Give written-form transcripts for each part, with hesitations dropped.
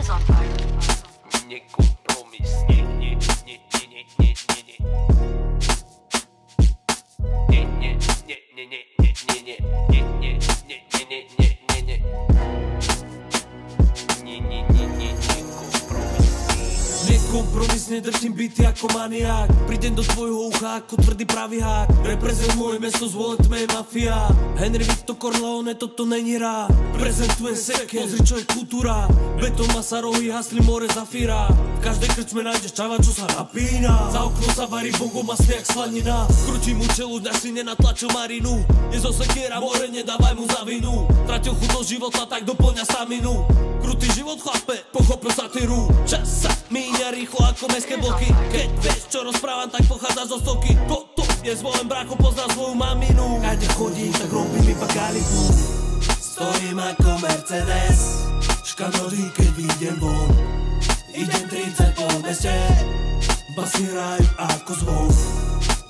Nekompromisný. Nekompromisne držím byty ako maniák. Prídem do tvojho ucha ako tvrdý pravý hák. Reprezentujem mesto, zvolen tme je mafia. Henry Vito Corleone, toto není rá. Prezentujem seke, pozri čo je kultúra. Betón, masa, rohy, hasli, more, zafíra. V každej krčme nájdeš čava, čo sa napína. Za okno sa varí bogo masne jak slanina. Krútim mu čelu, až si nenatlačil marinu. Je zo sekiera, more, nedávaj mu za vinu. Tratil chuť do života, tak doplňa staminu. Krutý život, chlape, pochopil satíru. Čas sa míňa rýchlo ako mestské bloky. Keď vieš, čo rozprávam, tak pochádza zo stoky. Toto je zvolen brácho, poznám svoju maminu. Kade chodím, tak robím iba galiku. Stojím ako Mercedes, škanodí, keď vyjdem von. Idem 30 po meste, basy hrajú ako zvuk.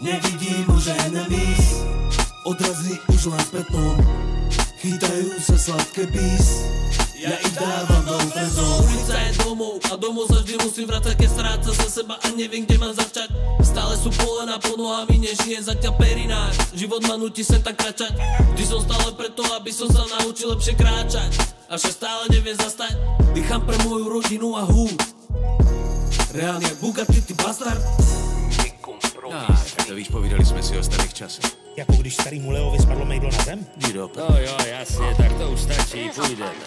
Nevidím už enemies, odrazy už len spätnom. Chytajú sa sladké bis, ja ich dávam do friendzone. Ulica je domov a domov sa vždy musím vracať, keď stráca sa seba a neviem, kde mám začať. Stále sú polena pod nohami, nežijem zatiaľ perinách. Život ma nutí sem tak kračať. Vždy som stále preto, aby som sa naučil lepšie kráčať. Avšak stále neviem zastať. Dýcham pre moju rodinu a hud. Reálne jak Bugatti, ty bastard. To víš, povídali jsme si o starých časech. Jako když starýmu Leovi spadlo mejdlo na zem? No jo, jasně, tak to už stačí, půjdeme.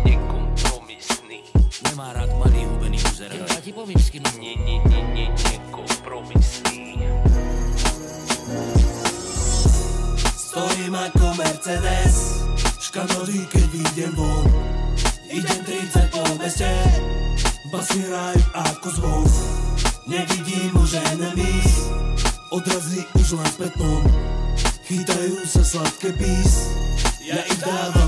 Nekompromisný. Nemá rád malý hubený uzer. Já ti povím, s kým. Nekompromisný. Stojím ako Mercedes, škanodí, keď vyjdem von. Idem 30 po meste, basy hrajú ako zvuk. Nevidím už enemies, odrazy už len spätnom. Chytajú sa sladké bis, ja ich dávam